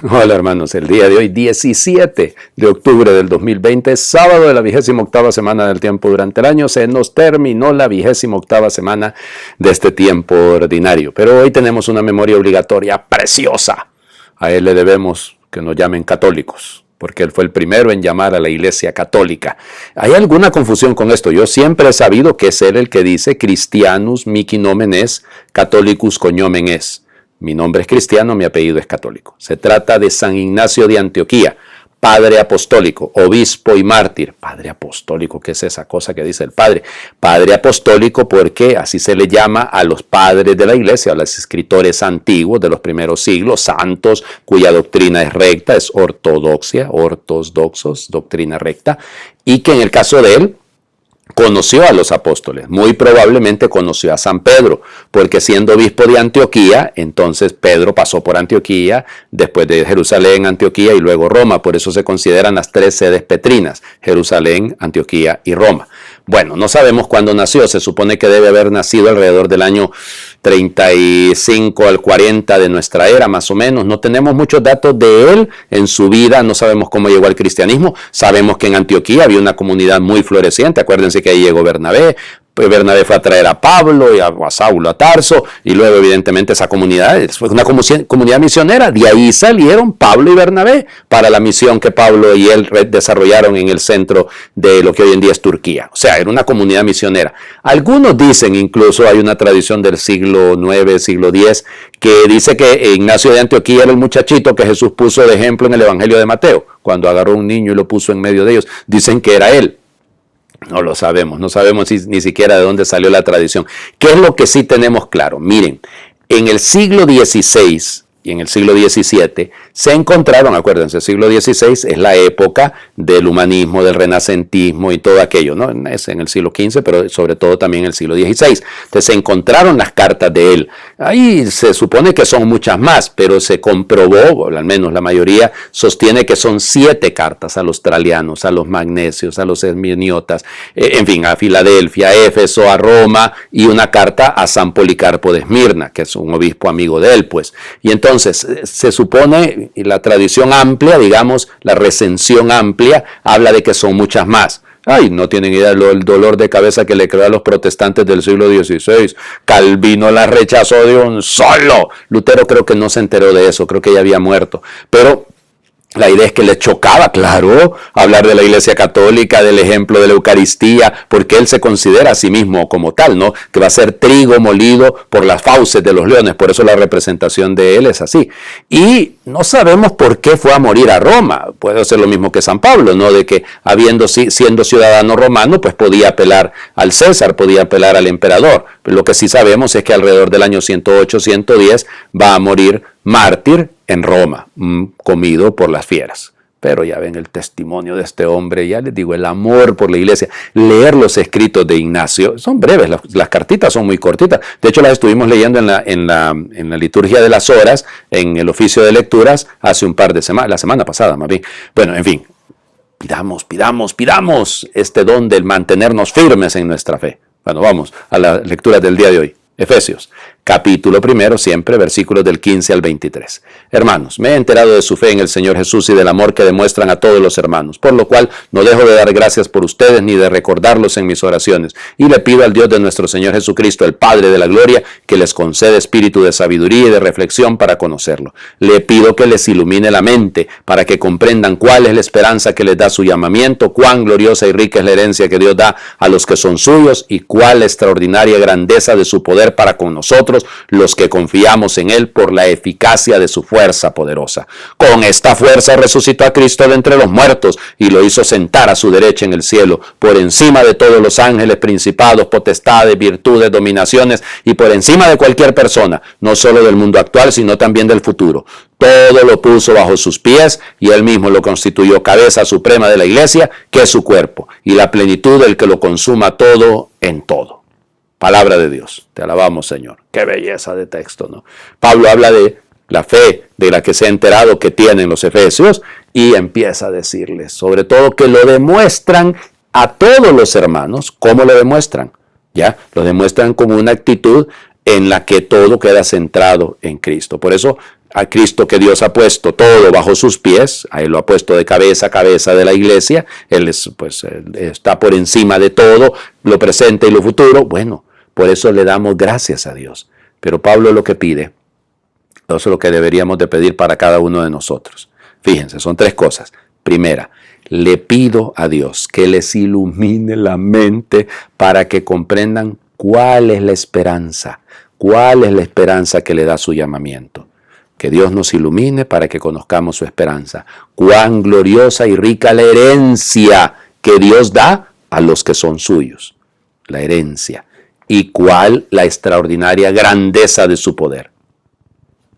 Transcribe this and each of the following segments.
Hola hermanos, el día de hoy 17 de octubre del 2020, sábado de la 28ª semana del tiempo durante el año, se nos terminó la 28ª semana de este tiempo ordinario, pero hoy tenemos una memoria obligatoria preciosa. A él le debemos que nos llamen católicos, porque él fue el primero en llamar a la Iglesia Católica. ¿Hay alguna confusión con esto? Yo siempre he sabido que es él el que dice Christianus mihi nomen es, Catholicus cognomen es. Mi nombre es cristiano, mi apellido es católico. Se trata de San Ignacio de Antioquía, padre apostólico, obispo y mártir. Padre apostólico, ¿qué es esa cosa que dice el padre? Padre apostólico porque así se le llama a los padres de la iglesia, a los escritores antiguos de los primeros siglos, santos, cuya doctrina es recta, es ortodoxia, ortodoxos, doctrina recta, y que en el caso de él, conoció a los apóstoles, muy probablemente conoció a San Pedro, porque siendo obispo de Antioquía, entonces Pedro pasó por Antioquía, después de Jerusalén, Antioquía y luego Roma, por eso se consideran las tres sedes petrinas, Jerusalén, Antioquía y Roma. Bueno, no sabemos cuándo nació, se supone que debe haber nacido alrededor del año 35 al 40 de nuestra era, más o menos. No tenemos muchos datos de él en su vida, no sabemos cómo llegó al cristianismo. Sabemos que en Antioquía había una comunidad muy floreciente, acuérdense que ahí llegó Bernabé. Bernabé fue a traer a Pablo y a Saulo a Tarso, y luego evidentemente esa comunidad fue una comunidad misionera. De ahí salieron Pablo y Bernabé para la misión que Pablo y él desarrollaron en el centro de lo que hoy en día es Turquía. O sea, era una comunidad misionera. Algunos dicen, incluso hay una tradición del siglo IX, siglo X, que dice que Ignacio de Antioquía era el muchachito que Jesús puso de ejemplo en el Evangelio de Mateo, cuando agarró a un niño y lo puso en medio de ellos. Dicen que era él. No lo sabemos, no sabemos ni siquiera de dónde salió la tradición. ¿Qué es lo que sí tenemos claro? Miren, en el siglo XVI y en el siglo XVII se encontraron, acuérdense, el siglo XVI es la época del humanismo, del renacentismo y todo aquello, ¿no? Es en el siglo XV, pero sobre todo también en el siglo XVI. Entonces se encontraron las cartas de él. Ahí se supone que son muchas más, pero se comprobó, al menos la mayoría, sostiene que son 7 cartas a los tralianos, a los magnesios, a los esmirniotas, en fin, a Filadelfia, a Éfeso, a Roma, y una carta a San Policarpo de Esmirna, que es un obispo amigo de él, pues. Y entonces se supone, y la tradición amplia, digamos, la recensión amplia, habla de que son muchas más. Ay, no tienen idea del dolor de cabeza que le creó a los protestantes del siglo XVI. Calvino la rechazó de un solo. Lutero creo que no se enteró de eso, creo que ya había muerto. Pero la idea es que le chocaba, claro, hablar de la Iglesia Católica, del ejemplo de la Eucaristía, porque él se considera a sí mismo como tal, ¿no? Que va a ser trigo molido por las fauces de los leones, por eso la representación de él es así. Y no sabemos por qué fue a morir a Roma. Puede ser lo mismo que San Pablo, ¿no? De que siendo ciudadano romano, pues podía apelar al César, podía apelar al emperador. Pero lo que sí sabemos es que alrededor del año 108, 110 va a morir mártir en Roma, comido por las fieras. Pero ya ven el testimonio de este hombre, ya les digo, el amor por la iglesia. Leer los escritos de Ignacio, son breves, las cartitas son muy cortitas. De hecho, las estuvimos leyendo en la liturgia de las horas, en el oficio de lecturas, hace un par de semanas, la semana pasada más bien. Bueno, en fin, pidamos este don del mantenernos firmes en nuestra fe. Bueno, vamos a la lectura del día de hoy. Efesios, capítulo 1, siempre, versículos del 15 al 23. Hermanos, me he enterado de su fe en el Señor Jesús y del amor que demuestran a todos los hermanos, por lo cual no dejo de dar gracias por ustedes ni de recordarlos en mis oraciones. Y le pido al Dios de nuestro Señor Jesucristo, el Padre de la gloria, que les conceda espíritu de sabiduría y de reflexión para conocerlo. Le pido que les ilumine la mente para que comprendan cuál es la esperanza que les da su llamamiento, cuán gloriosa y rica es la herencia que Dios da a los que son suyos y cuál la extraordinaria grandeza de su poder para con nosotros, los que confiamos en Él por la eficacia de su fuerza poderosa. Con esta fuerza resucitó a Cristo de entre los muertos y lo hizo sentar a su derecha en el cielo, por encima de todos los ángeles, principados, potestades, virtudes, dominaciones y por encima de cualquier persona, no solo del mundo actual, sino también del futuro. Todo lo puso bajo sus pies y Él mismo lo constituyó cabeza suprema de la iglesia, que es su cuerpo, y la plenitud del que lo consuma todo en todo. Palabra de Dios. Te alabamos, Señor. Qué belleza de texto, ¿no? Pablo habla de la fe de la que se ha enterado que tienen los efesios y empieza a decirles, sobre todo, que lo demuestran a todos los hermanos. ¿Cómo lo demuestran? ¿Ya? Lo demuestran con una actitud en la que todo queda centrado en Cristo. Por eso a Cristo que Dios ha puesto todo bajo sus pies, a Él lo ha puesto de cabeza a cabeza de la iglesia, Él está por encima de todo, lo presente y lo futuro. Bueno, por eso le damos gracias a Dios. Pero Pablo lo que pide, eso es lo que deberíamos de pedir para cada uno de nosotros. Fíjense, son 3 cosas. Primera, le pido a Dios que les ilumine la mente para que comprendan cuál es la esperanza que le da su llamamiento. Que Dios nos ilumine para que conozcamos su esperanza. Cuán gloriosa y rica la herencia que Dios da a los que son suyos. La herencia. Y cuál la extraordinaria grandeza de su poder.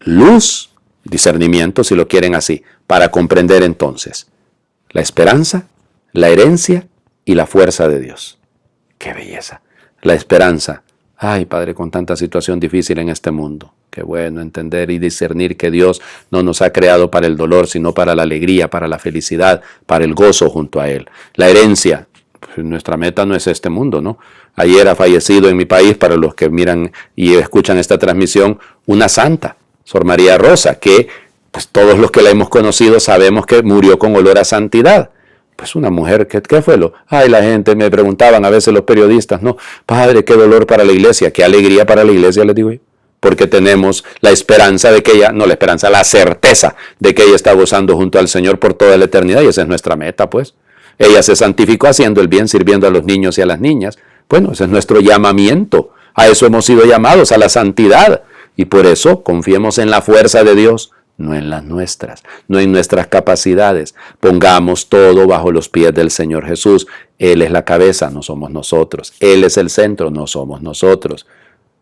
Luz, discernimiento, si lo quieren así, para comprender entonces la esperanza, la herencia y la fuerza de Dios. ¡Qué belleza! La esperanza. Ay, Padre, con tanta situación difícil en este mundo. Qué bueno entender y discernir que Dios no nos ha creado para el dolor, sino para la alegría, para la felicidad, para el gozo junto a Él. La herencia. Pues nuestra meta no es este mundo, ¿no? Ayer ha fallecido en mi país, para los que miran y escuchan esta transmisión, una santa, Sor María Rosa, que pues todos los que la hemos conocido sabemos que murió con olor a santidad. Pues una mujer, ¿qué fue lo? Ay, la gente me preguntaban a veces los periodistas, no, Padre, qué dolor para la iglesia, qué alegría para la iglesia, les digo yo. Porque tenemos la esperanza de que ella, no la esperanza, la certeza de que ella está gozando junto al Señor por toda la eternidad, y esa es nuestra meta, pues. Ella se santificó haciendo el bien, sirviendo a los niños y a las niñas. Bueno, ese es nuestro llamamiento. A eso hemos sido llamados, a la santidad. Y por eso confiemos en la fuerza de Dios, no en las nuestras, no en nuestras capacidades. Pongamos todo bajo los pies del Señor Jesús. Él es la cabeza, no somos nosotros. Él es el centro, no somos nosotros.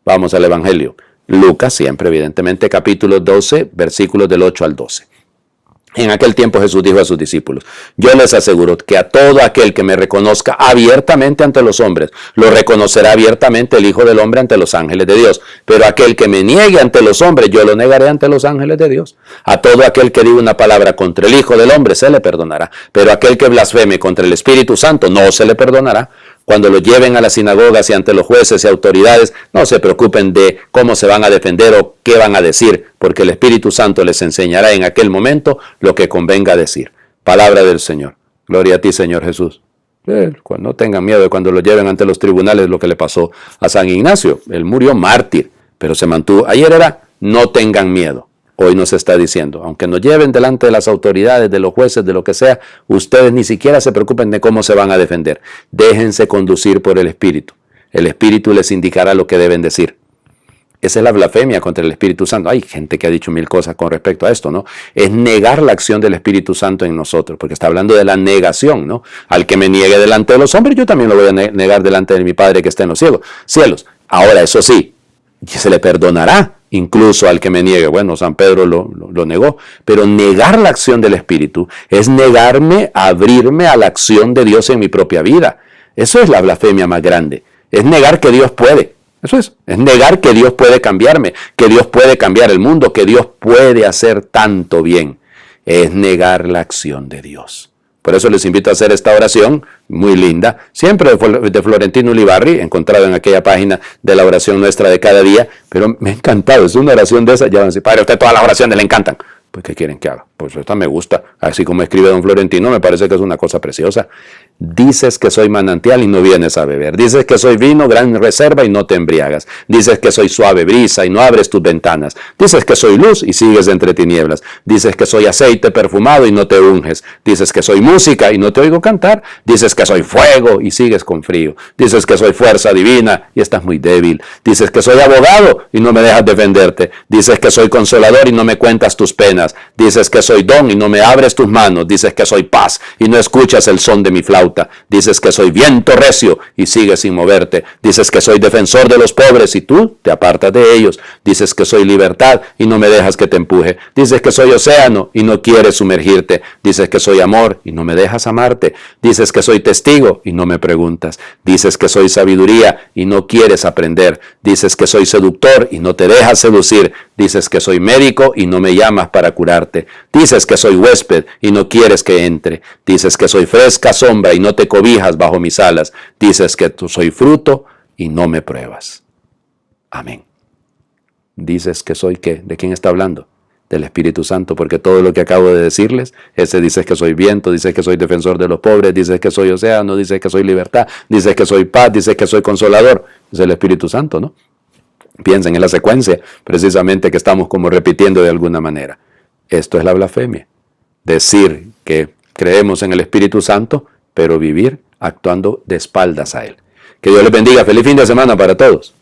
Vamos al Evangelio. Lucas, siempre evidentemente, capítulo 12, versículos del 8 al 12. En aquel tiempo Jesús dijo a sus discípulos: yo les aseguro que a todo aquel que me reconozca abiertamente ante los hombres, lo reconocerá abiertamente el Hijo del Hombre ante los ángeles de Dios. Pero aquel que me niegue ante los hombres, yo lo negaré ante los ángeles de Dios. A todo aquel que diga una palabra contra el Hijo del Hombre, se le perdonará. Pero aquel que blasfeme contra el Espíritu Santo, no se le perdonará. Cuando lo lleven a las sinagogas y ante los jueces y autoridades, no se preocupen de cómo se van a defender o qué van a decir, porque el Espíritu Santo les enseñará en aquel momento lo que convenga decir. Palabra del Señor. Gloria a ti, Señor Jesús. No tengan miedo de cuando lo lleven ante los tribunales, lo que le pasó a San Ignacio. Él murió mártir, pero se mantuvo. Ayer era: no tengan miedo. Hoy nos está diciendo, aunque nos lleven delante de las autoridades, de los jueces, de lo que sea, ustedes ni siquiera se preocupen de cómo se van a defender. Déjense conducir por el Espíritu. El Espíritu les indicará lo que deben decir. Esa es la blasfemia contra el Espíritu Santo. Hay gente que ha dicho 1000 cosas con respecto a esto, ¿no? Es negar la acción del Espíritu Santo en nosotros, porque está hablando de la negación, ¿no? Al que me niegue delante de los hombres, yo también lo voy a negar delante de mi Padre que está en los cielos. Ahora, eso sí, se le perdonará incluso al que me niegue. Bueno, San Pedro lo negó, pero negar la acción del Espíritu es negarme a abrirme a la acción de Dios en mi propia vida. Eso es la blasfemia más grande. Es negar que Dios puede. Eso es negar que Dios puede cambiarme, que Dios puede cambiar el mundo, que Dios puede hacer tanto bien. Es negar la acción de Dios. Por eso les invito a hacer esta oración muy linda, siempre de Florentino Ulibarri, encontrado en aquella página de la oración nuestra de cada día, pero me ha encantado, es una oración de esa. Ya van a decir: Padre, a usted todas las oraciones le encantan. Pues, ¿qué quieren que haga? Pues esta me gusta, así como escribe don Florentino, me parece que es una cosa preciosa. Dices que soy manantial y no vienes a beber. Dices que soy vino, gran reserva, y no te embriagas. Dices que soy suave brisa y no abres tus ventanas. Dices que soy luz y sigues entre tinieblas. Dices que soy aceite perfumado y no te unges. Dices que soy música y no te oigo cantar. Dices que soy fuego y sigues con frío. Dices que soy fuerza divina y estás muy débil. Dices que soy abogado y no me dejas defenderte. Dices que soy consolador y no me cuentas tus penas. Dices que soy don y no me abres tus manos. Dices que soy paz y no escuchas el son de mi flauta. Dices que soy viento recio y sigues sin moverte. Dices que soy defensor de los pobres y tú te apartas de ellos. Dices que soy libertad y no me dejas que te empuje. Dices que soy océano y no quieres sumergirte. Dices que soy amor y no me dejas amarte. Dices que soy testigo y no me preguntas. Dices que soy sabiduría y no quieres aprender. Dices que soy seductor y no te dejas seducir. Dices que soy médico y no me llamas para curarte. Dices que soy huésped y no quieres que entre. Dices que soy fresca sombra y no te cobijas bajo mis alas. Dices que tú soy fruto y no me pruebas. Amén. Dices que soy ¿qué? ¿De quién está hablando? del Espíritu Santo, porque todo lo que acabo de decirles, ese dices que soy viento, dices que soy defensor de los pobres, dices que soy océano, dices que soy libertad, dices que soy paz, dices que soy consolador, es el Espíritu Santo, ¿no? Piensen en la secuencia, precisamente que estamos como repitiendo de alguna manera. Esto es la blasfemia. Decir que creemos en el Espíritu Santo, pero vivir actuando de espaldas a Él. Que Dios les bendiga. Feliz fin de semana para todos.